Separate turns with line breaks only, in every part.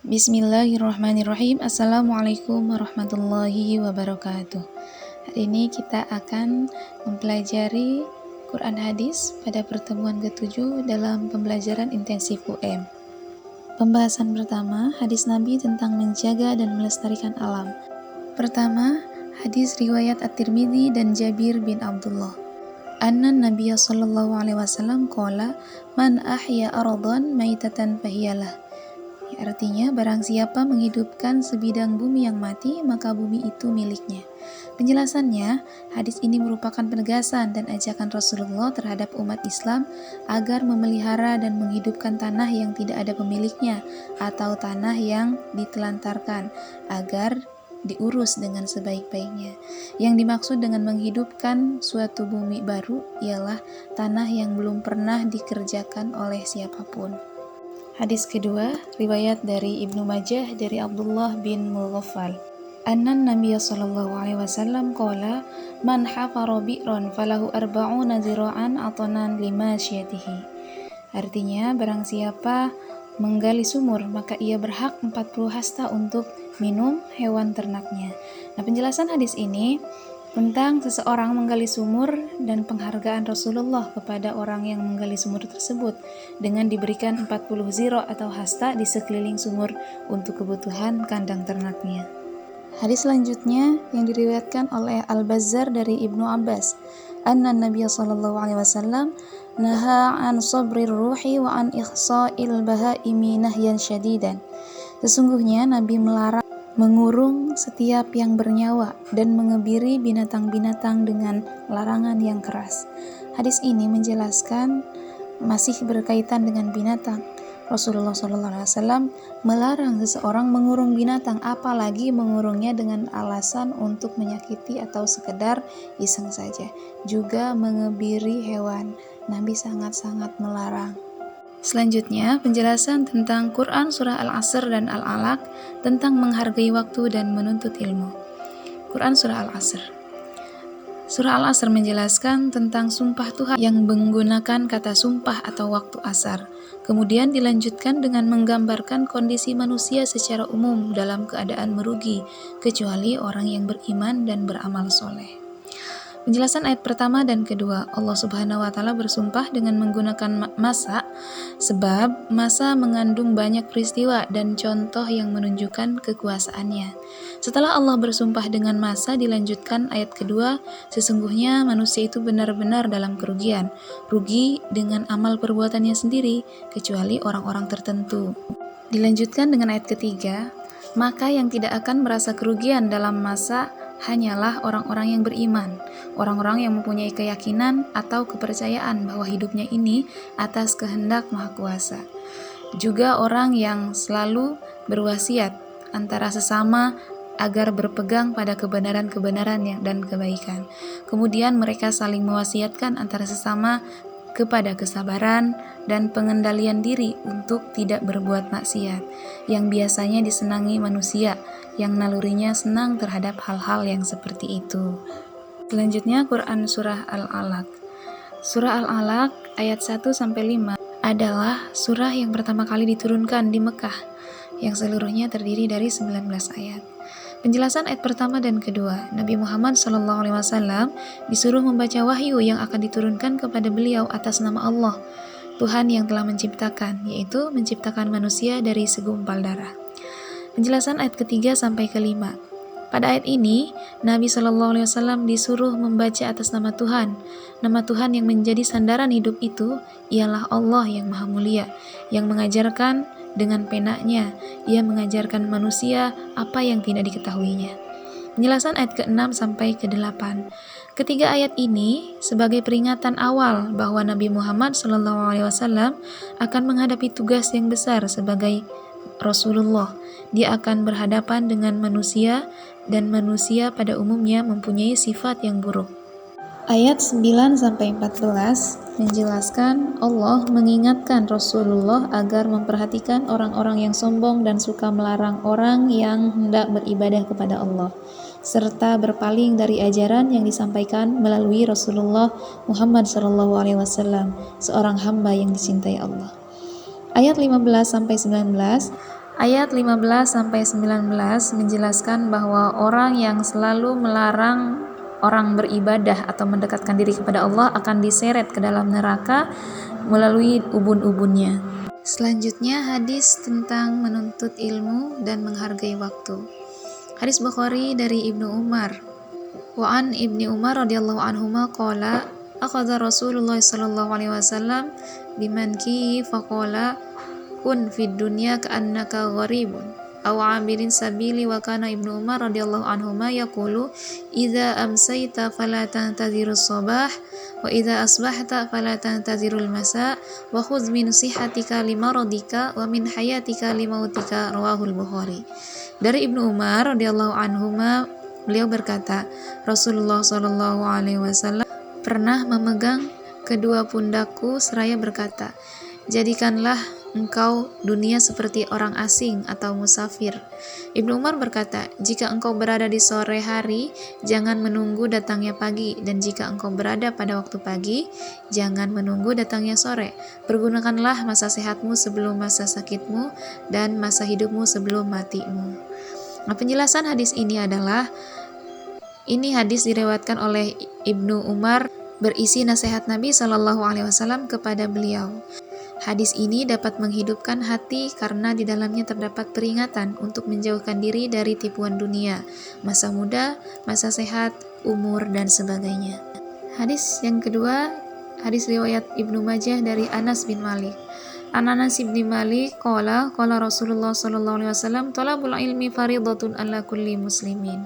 Bismillahirrahmanirrahim. Assalamualaikum warahmatullahi wabarakatuh. Hari ini kita akan mempelajari Quran Hadis pada pertemuan ke-7 dalam pembelajaran intensif UM. Pembahasan pertama, hadis Nabi tentang menjaga dan melestarikan alam. Pertama, hadis riwayat At-Tirmidzi dan Jabir bin Abdullah. Anna Nabiya sallallahu alaihi wasallam qala man ahya aradan maitatan fahiyalah. Artinya, barang siapa menghidupkan sebidang bumi yang mati, maka bumi itu miliknya. Penjelasannya, hadis ini merupakan penegasan dan ajakan Rasulullah terhadap umat Islam agar memelihara dan menghidupkan tanah yang tidak ada pemiliknya atau tanah yang ditelantarkan agar diurus dengan sebaik-baiknya. Yang dimaksud dengan menghidupkan suatu bumi baru ialah tanah yang belum pernah dikerjakan oleh siapapun. Hadis kedua, riwayat dari Ibnu Majah dari Abdullah bin Mughaffal. Annan Nabiya sallallahu alaihi wasallam qala man hafara bi'ran falahu arba'una zira'an atanan lima syatihi. Artinya, barang siapa menggali sumur, maka ia berhak 40 hasta untuk minum hewan ternaknya. Nah, penjelasan hadis ini tentang seseorang menggali sumur dan penghargaan Rasulullah kepada orang yang menggali sumur tersebut dengan diberikan 40 ziro atau hasta di sekeliling sumur untuk kebutuhan kandang ternaknya. Hadis selanjutnya yang diriwayatkan oleh Al-Bazzar dari Ibnu Abbas. Anna Nabiya sallallahu alaihi wasallam naha an sabrir ruhi wa an ikhsa'il bahaimi nahyan syadidan. Sesungguhnya Nabi melarang mengurung setiap yang bernyawa dan mengebiri binatang-binatang dengan larangan yang keras. Hadis ini menjelaskan masih berkaitan dengan binatang. Rasulullah SAW melarang seseorang mengurung binatang, apalagi mengurungnya dengan alasan untuk menyakiti atau sekedar iseng saja. Juga mengebiri hewan, Nabi sangat-sangat melarang. Selanjutnya, penjelasan tentang Quran Surah Al-Asr dan Al-Alaq tentang menghargai waktu dan menuntut ilmu. Quran Surah Al-Asr. Surah Al-Asr menjelaskan tentang sumpah Tuhan yang menggunakan kata sumpah atau waktu asar. Kemudian dilanjutkan dengan menggambarkan kondisi manusia secara umum dalam keadaan merugi, kecuali orang yang beriman dan beramal soleh. Penjelasan ayat pertama dan kedua, Allah Subhanahu wa Ta'ala bersumpah dengan menggunakan masa, sebab masa mengandung banyak peristiwa dan contoh yang menunjukkan kekuasaannya. Setelah Allah bersumpah dengan masa, dilanjutkan ayat kedua, sesungguhnya manusia itu benar-benar dalam kerugian, rugi dengan amal perbuatannya sendiri, kecuali orang-orang tertentu. Dilanjutkan dengan ayat ketiga, maka yang tidak akan merasa kerugian dalam masa hanyalah orang-orang yang beriman, orang-orang yang mempunyai keyakinan atau kepercayaan bahwa hidupnya ini atas kehendak Maha Kuasa. Juga orang yang selalu berwasiat antara sesama agar berpegang pada kebenaran-kebenaran dan kebaikan. Kemudian mereka saling mewasiatkan antara sesama kepada kesabaran dan pengendalian diri untuk tidak berbuat maksiat, yang biasanya disenangi manusia, yang nalurinya senang terhadap hal-hal yang seperti itu. Selanjutnya Quran Surah Al-Alaq. Surah Al-Alaq ayat 1-5 adalah surah yang pertama kali diturunkan di Mekah, yang seluruhnya terdiri dari 19 ayat. Penjelasan ayat pertama dan kedua, Nabi Muhammad SAW disuruh membaca wahyu yang akan diturunkan kepada beliau atas nama Allah, Tuhan yang telah menciptakan, yaitu menciptakan manusia dari segumpal darah. Penjelasan ayat ketiga sampai kelima. Pada ayat ini, Nabi SAW disuruh membaca atas nama Tuhan. Nama Tuhan yang menjadi sandaran hidup itu ialah Allah yang Maha Mulia, yang mengajarkan dengan penanya, ia mengajarkan manusia apa yang tidak diketahuinya. Penjelasan ayat ke-6 sampai ke-8. Ketiga ayat ini sebagai peringatan awal bahwa Nabi Muhammad SAW akan menghadapi tugas yang besar sebagai Rasulullah. Dia akan berhadapan dengan manusia, dan manusia pada umumnya mempunyai sifat yang buruk. Ayat 9-14 menjelaskan Allah mengingatkan Rasulullah agar memperhatikan orang-orang yang sombong dan suka melarang orang yang hendak beribadah kepada Allah, serta berpaling dari ajaran yang disampaikan melalui Rasulullah Muhammad SAW, seorang hamba yang dicintai Allah. Ayat 15-19, Ayat 15-19 menjelaskan bahwa orang yang selalu melarang orang beribadah atau mendekatkan diri kepada Allah akan diseret ke dalam neraka melalui ubun-ubunnya. Selanjutnya hadis tentang menuntut ilmu dan menghargai waktu. Hadis Bukhari dari Ibnu Umar. Wa an Ibni Umar radhiyallahu anhuma qala akhadha Rasulullah sallallahu alaihi wasallam bimankihi faqala kun fid dunya ka'annaka gharibun aw 'abirin sabili wa kana Ibnu Umar radhiyallahu anhuma yaqulu idza amsayta fala tantadhirus sabah wa idza asbahta fala tantadhirul masa wa khudh min sihhatika limaradika wa min hayatika limautika rawahul Bukhari. Dari Ibnu Umar radhiyallahu anhuma, beliau berkata, Rasulullah shallallahu alaihi wasallam pernah memegang kedua pundakku seraya berkata, jadikanlah engkau dunia seperti orang asing atau musafir. Ibnu Umar berkata, jika engkau berada di sore hari, jangan menunggu datangnya pagi, dan jika engkau berada pada waktu pagi, jangan menunggu datangnya sore. Pergunakanlah masa sehatmu sebelum masa sakitmu, dan masa hidupmu sebelum matimu. Nah, penjelasan hadis ini adalah, ini hadis diriwayatkan oleh Ibnu Umar berisi nasihat Nabi Shallallahu Alaihi Wasallam kepada beliau. Hadis ini dapat menghidupkan hati karena di dalamnya terdapat peringatan untuk menjauhkan diri dari tipuan dunia, masa muda, masa sehat, umur, dan sebagainya. Hadis yang kedua, hadis riwayat Ibnu Majah dari Anas bin Malik. Anas bin Malik qala Rasulullah sallallahu alaihi wasallam talabul ilmi faridatun ala kulli muslimin.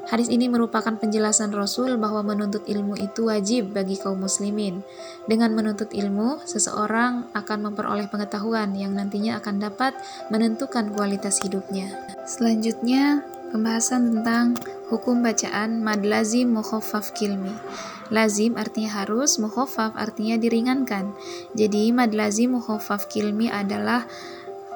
Hadis ini merupakan penjelasan Rasul bahwa menuntut ilmu itu wajib bagi kaum muslimin. Dengan menuntut ilmu, seseorang akan memperoleh pengetahuan yang nantinya akan dapat menentukan kualitas hidupnya. Selanjutnya, pembahasan tentang hukum bacaan mad lazim mukhaffaf kilmi. Lazim artinya harus, mukhaffaf artinya diringankan. Jadi mad lazim mukhaffaf kilmi adalah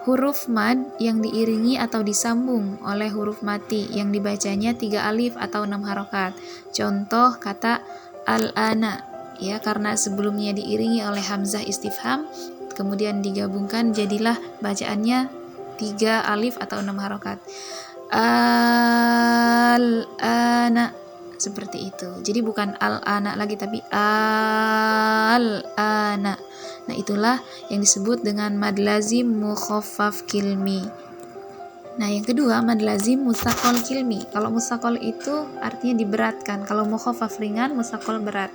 huruf mad yang diiringi atau disambung oleh huruf mati yang dibacanya 3 alif atau 6 harokat. Contoh kata al-ana, ya, karena sebelumnya diiringi oleh hamzah istifham, kemudian digabungkan jadilah bacaannya 3 alif atau 6 harokat. Al-ana, seperti itu. Jadi bukan al-ana lagi, tapi al-ana. Nah, itulah yang disebut dengan mad lazim mukhaffaf kilmi. Nah, yang kedua, mad lazim mutsaqal kilmi. Kalau mutsaqal itu artinya diberatkan. Kalau mukhaffaf ringan, mutsaqal berat.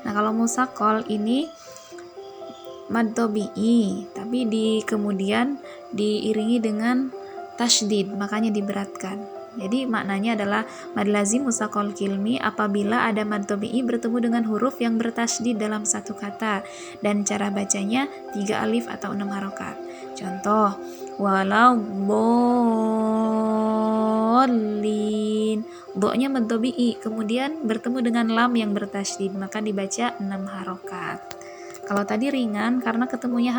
Nah, kalau mutsaqal ini mad tabi'i, tapi kemudian diiringi dengan tasydid, makanya diberatkan. Jadi maknanya adalah mad lazim mutsaqal kilmi apabila ada mad tabi'i bertemu dengan huruf yang bertasydid dalam satu kata, dan cara bacanya 3 alif atau 6 harokat. Contoh, walau dhalin, do-nya mad tabi'i kemudian bertemu dengan lam yang bertasydid, maka dibaca 6 harokat. Kalau tadi ringan karena ketemunya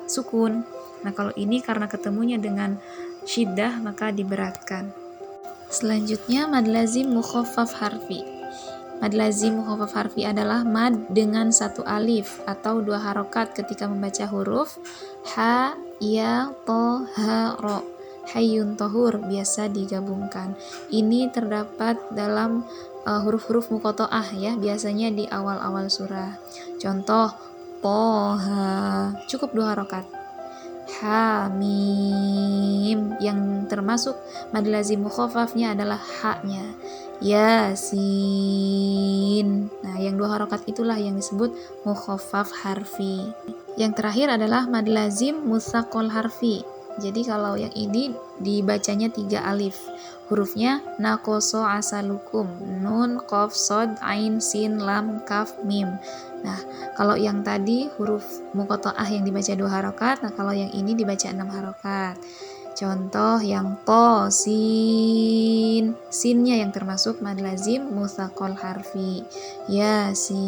sukun. Nah, kalau ini karena ketemunya dengan syiddah maka diberatkan. Selanjutnya mad lazim mukhaffaf harfi. Mad lazim mukhaffaf harfi adalah mad dengan 1 alif atau 2 harokat ketika membaca huruf ha, ya, to, ha, ro. Hayyun tohur biasa digabungkan. Ini terdapat dalam huruf-huruf muqatta'ah, ya, biasanya di awal-awal surah. Contoh toha, cukup 2 harokat. Hamim, yang termasuk mad lazim mukhaffafnya adalah ha-nya. Yasin. Nah, yang 2 harokat itulah yang disebut mukhaffaf harfi. Yang terakhir adalah mad lazim mutsaqal harfi. Jadi kalau yang ini dibacanya 3 alif. Hurufnya naqoso asalukum, nun, qaf, sod, ain, sin, lam, kaf, mim. Nah, kalau yang tadi huruf muqatta'ah yang dibaca 2 harokat, nah kalau yang ini dibaca 6 harokat. Contoh yang to, sin, sinnya yang termasuk mad lazim mutsaqal harfi. Yasin,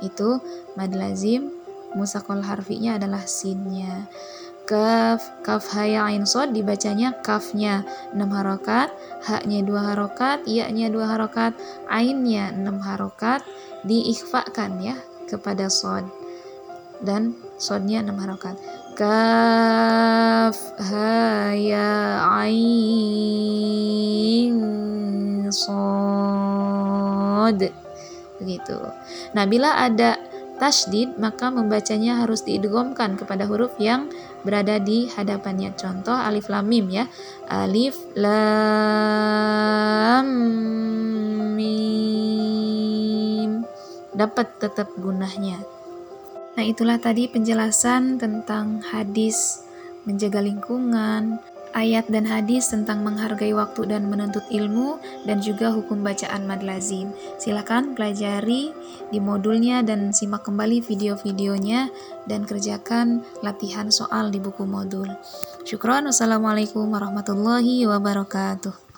itu mad lazim mutsaqal harfinya adalah sinnya. Kaf, kaf, ha, ya, ain, sod dibacanya kafnya 6 harokat, ha-nya 2 harokat, ya-nya 2 harokat, ainnya 6 harokat, diikhfakan, ya, kepada sod, dan sodnya 6 harokat. kaf ha ya ain shad. Begitu. Nah, bila ada tasydid maka membacanya harus diidghamkan kepada huruf yang berada di hadapannya. Contoh alif lam mim ya. Alif lam mim. Dapat tetap gunahnya. Nah, itulah tadi penjelasan tentang hadis menjaga lingkungan, ayat dan hadis tentang menghargai waktu dan menuntut ilmu, dan juga hukum bacaan mad lazim. Silakan pelajari di modulnya dan simak kembali video-videonya dan kerjakan latihan soal di buku modul. Syukron. Wassalamualaikum warahmatullahi wabarakatuh.